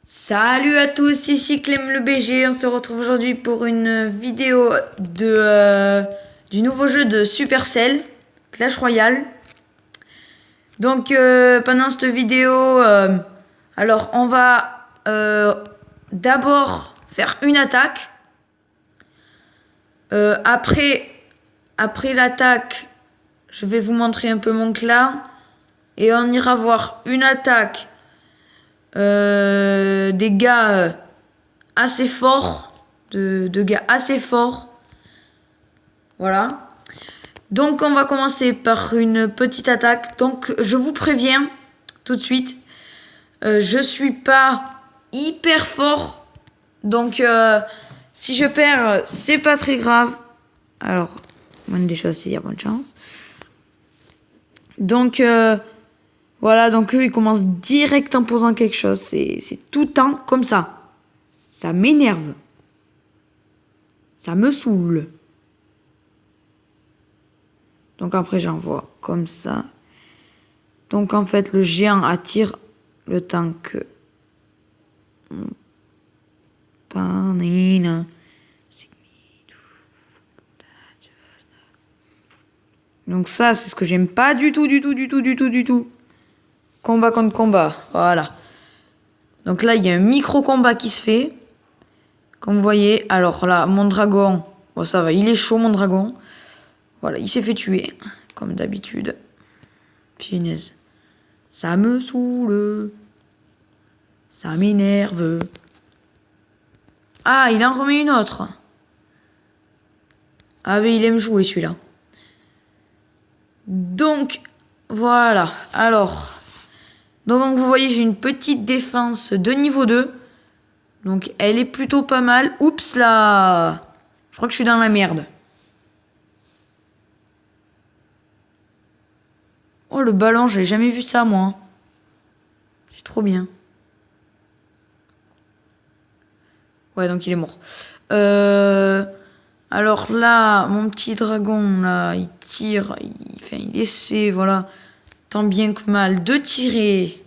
Salut à tous, ici Clem le BG. On se retrouve aujourd'hui pour une vidéo du nouveau jeu de Supercell, Clash Royale. Donc pendant cette vidéo, alors on va d'abord faire une attaque. Après l'attaque, je vais vous montrer un peu mon clan. Et on ira voir une attaque des gars assez forts, de gars assez forts. Voilà. Donc on va commencer par une petite attaque. Donc je vous préviens tout de suite, je suis pas hyper fort. Donc si je perds, c'est pas très grave. Alors, bonne des choses, c'est dire bonne chance. Donc voilà, donc eux ils commencent direct en posant quelque chose. C'est tout le temps comme ça. Ça m'énerve. Ça me saoule. Donc après j'envoie comme ça. Donc en fait le géant attire le temps que... Donc ça c'est ce que j'aime pas du tout. Combat contre combat. Voilà. Donc là il y a un micro combat qui se fait. Comme vous voyez. Alors là mon dragon. Bon ça va, il est chaud mon dragon. Voilà, il s'est fait tuer. Comme d'habitude. Punaise. Ça me saoule. Ça m'énerve. Ah, il en remet une autre. Ah, mais il aime jouer celui-là. Donc, voilà. Alors, donc vous voyez, j'ai une petite défense de niveau 2. Donc, elle est plutôt pas mal. Oups là. Je crois que je suis dans la merde. Oh, le ballon, j'ai jamais vu ça, moi. C'est trop bien. Ouais, donc il est mort. Alors là, mon petit dragon, là, il tire, il essaie, voilà, tant bien que mal, de tirer.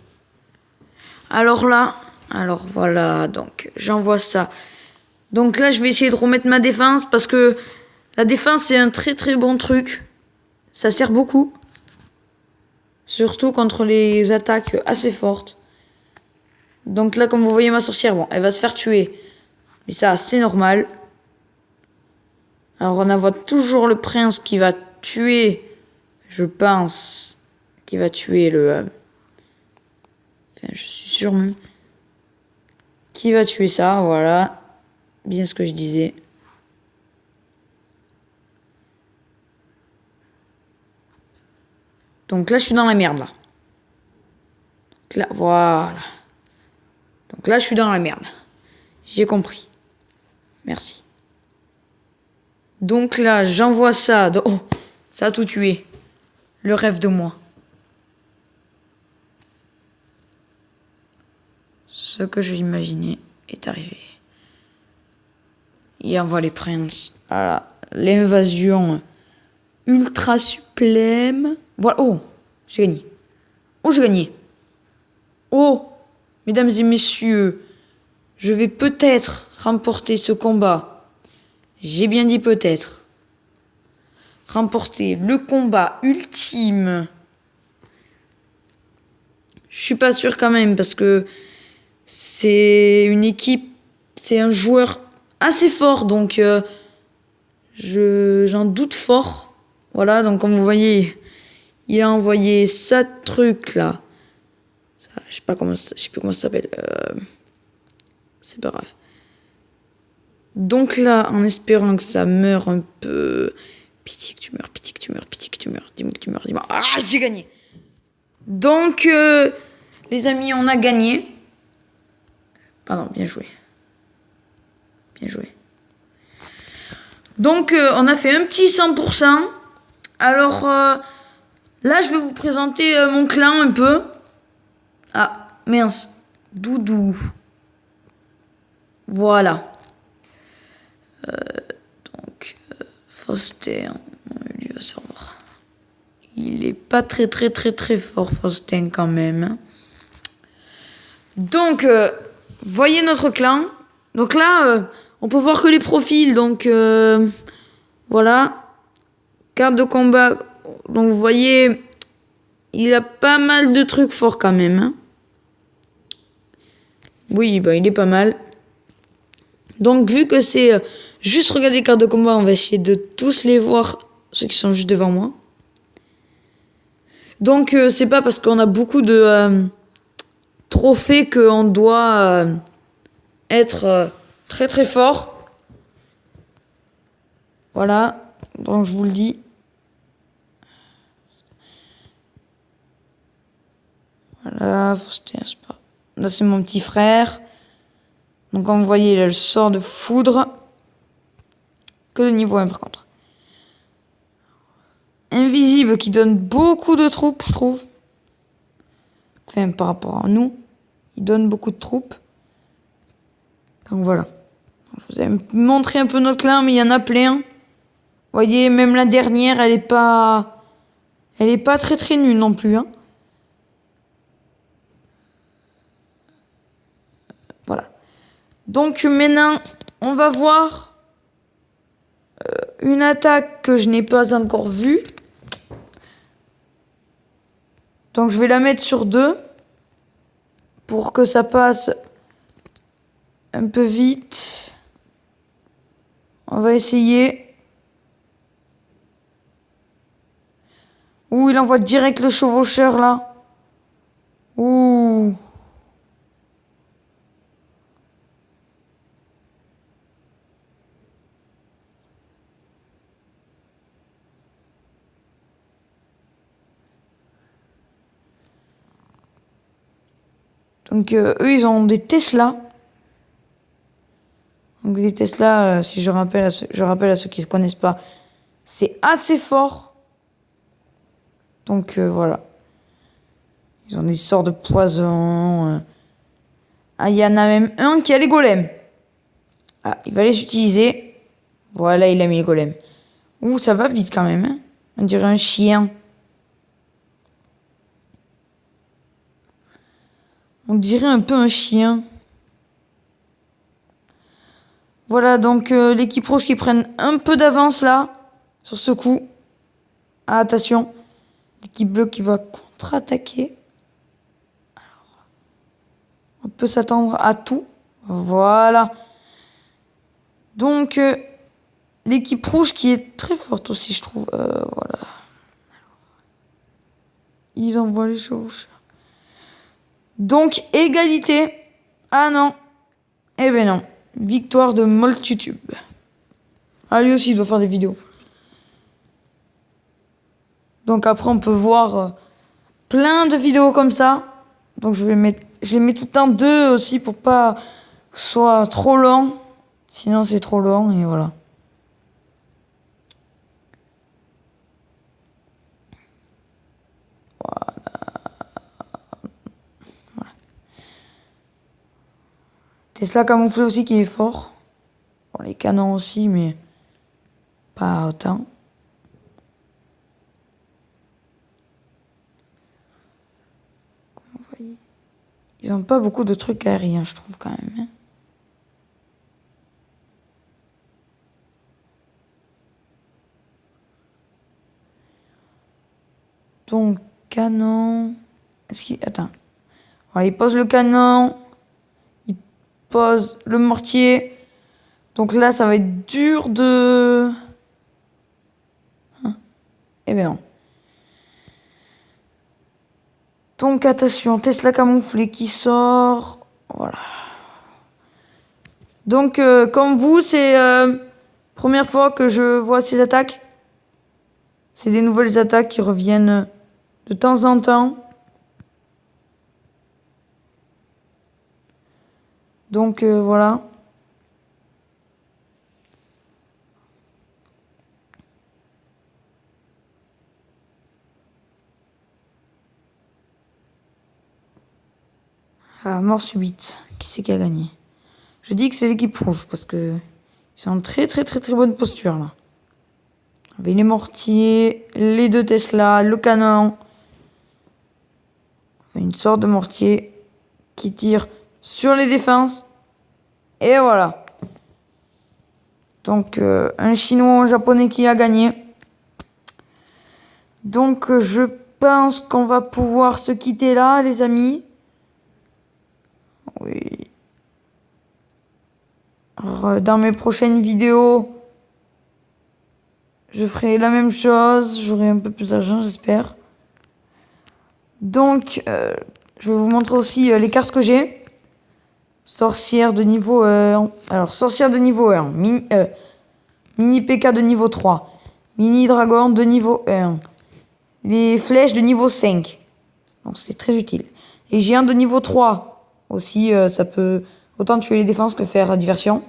Alors là, alors voilà, donc j'envoie ça. Donc là, je vais essayer de remettre ma défense, parce que la défense, c'est un très bon truc. Ça sert beaucoup. Surtout contre les attaques assez fortes. Donc là, comme vous voyez ma sorcière, bon, elle va se faire tuer. Mais ça, c'est normal. Alors on envoie toujours le prince qui va tuer, je pense, qui va tuer le... Enfin, je suis sûr même. Qui va tuer ça, voilà. Bien ce que je disais. Donc là, je suis dans la merde, là. Donc là, voilà. Donc là, je suis dans la merde. J'ai compris. Merci. Donc là, j'envoie ça. Oh, ça a tout tué. Le rêve de moi. Ce que j'imaginais est arrivé. Il envoie les princes. Voilà. L'invasion ultra sublime. Voilà. Oh, j'ai gagné. Oh, j'ai gagné. Oh, mesdames et messieurs, je vais peut-être remporter ce combat. J'ai bien dit peut-être. Remporter le combat ultime. Je suis pas sûr quand même parce que c'est une équipe, c'est un joueur assez fort, donc j'en doute fort. Voilà, donc comme vous voyez, il a envoyé ça truc là. Je sais pas comment, je sais plus comment ça s'appelle. C'est pas grave. Donc là, en espérant que ça meure un peu. Pitié que tu meurs, pitié que tu meurs, pitié que tu meurs. Dis-moi que tu meurs, dis-moi. Ah, j'ai gagné. Donc, les amis, on a gagné. Pardon, bien joué. Bien joué. Donc, on a fait un petit 100%. Alors, là, je vais vous présenter mon clan un peu. Ah, mince. Doudou. Voilà. Donc, Faustin, lui va savoir. Il est pas très fort, Faustin, quand même. Donc, voyez notre clan. Donc là, on peut voir que les profils. Donc voilà. Carte de combat. Donc vous voyez, il a pas mal de trucs forts quand même. Hein. Oui, bah, il est pas mal. Donc vu que c'est juste regarder les cartes de combat, on va essayer de tous les voir, ceux qui sont juste devant moi. Donc c'est pas parce qu'on a beaucoup de trophées qu'on doit être très très fort. Voilà, donc je vous le dis. Voilà, là c'est mon petit frère. Donc comme vous voyez, il a le sort de foudre. Que de niveau 1 par contre. Invisible qui donne beaucoup de troupes, je trouve. Enfin, par rapport à nous. Il donne beaucoup de troupes. Donc voilà. Je vous ai montré un peu notre clan, mais il y en a plein. Vous voyez, même la dernière, elle est pas très très nulle non plus. Hein. Voilà. Donc maintenant, on va voir une attaque que je n'ai pas encore vue. Donc je vais la mettre sur 2 pour que ça passe un peu vite. On va essayer. Ouh, il envoie direct le chevaucheur là. Ouh. Donc eux, ils ont des Tesla. Donc les Tesla, si je rappelle à ceux qui ne connaissent pas, c'est assez fort. Donc voilà. Ils ont des sorts de poison. Ah, il y en a même un qui a les golems. Ah, il va les utiliser. Voilà, il a mis les golems. Ouh, ça va vite quand même. Hein. On dirait un chien. On dirait un peu un chien. Voilà, donc l'équipe rouge qui prennent un peu d'avance là. Sur ce coup. Ah, attention. L'équipe bleue qui va contre-attaquer. Alors, on peut s'attendre à tout. Voilà. Donc, l'équipe rouge qui est très forte aussi, je trouve. Voilà. Ils envoient les chevaucheurs. Donc, égalité. Ah non. Eh ben non. Victoire de Moltutube. Ah, lui aussi, il doit faire des vidéos. Donc après, on peut voir plein de vidéos comme ça. Donc je les mets tout le temps 2 aussi pour pas que ce soit trop long. Sinon, c'est trop long et voilà. Voilà. Tesla camouflé aussi qui est fort. Bon, les canons aussi, mais pas autant. Ils ont pas beaucoup de trucs aériens, je trouve quand même. Hein. Donc, canon. Est-ce qu'il. Attends. Voilà, il pose le canon. Il pose le mortier. Donc là, ça va être dur de. Hein. Eh bien non. Donc attention, Tesla camouflé qui sort. Voilà. Donc comme vous, c'est première fois que je vois ces attaques. C'est des nouvelles attaques qui reviennent de temps en temps. Donc voilà. Ah, mort subite. Qui c'est qui a gagné? Je dis que c'est l'équipe rouge parce que ils sont en très très très très bonne posture là. Avec les mortiers, les 2 Tesla, le canon. Une sorte de mortier qui tire sur les défenses. Et voilà. Donc, un Chinois, un Japonais qui a gagné. Donc, je pense qu'on va pouvoir se quitter là, les amis. Oui. Alors, dans mes prochaines vidéos, je ferai la même chose. J'aurai un peu plus d'argent, j'espère. Donc, je vais vous montrer aussi les cartes que j'ai. Sorcière de niveau 1. Alors, sorcière de niveau 1. Mini PK de niveau 3. Mini dragon de niveau 1. Les flèches de niveau 5. Donc, c'est très utile. Les géants de niveau 3. Aussi, ça peut autant tuer les défenses que faire diversion.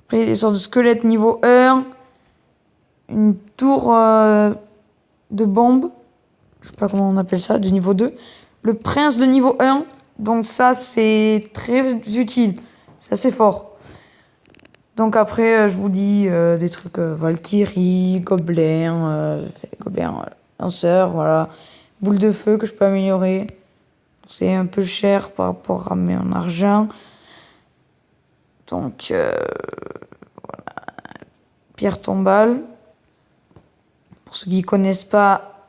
Après, les sortes de squelettes niveau 1. Une tour de bombe. Je sais pas comment on appelle ça, de niveau 2. Le prince de niveau 1. Donc ça, c'est très utile. C'est assez fort. Donc après, je vous dis des trucs Valkyrie, gobelin, lanceur, voilà. Boule de feu que je peux améliorer. C'est un peu cher par rapport à mon argent. Donc, voilà. Pierre tombale. Pour ceux qui ne connaissent pas,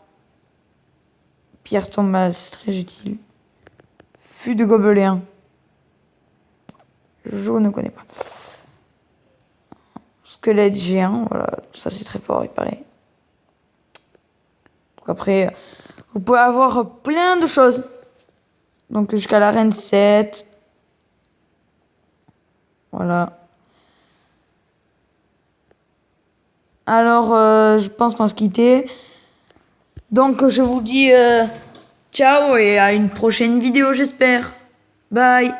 pierre tombale, c'est très utile. Fût de gobelin. Je ne connais pas. Squelette géant, voilà, ça c'est très fort, il paraît. Donc après, vous pouvez avoir plein de choses. Donc jusqu'à la reine 7. Voilà. Alors, je pense qu'on va se quitter. Donc je vous dis ciao et à une prochaine vidéo, j'espère. Bye.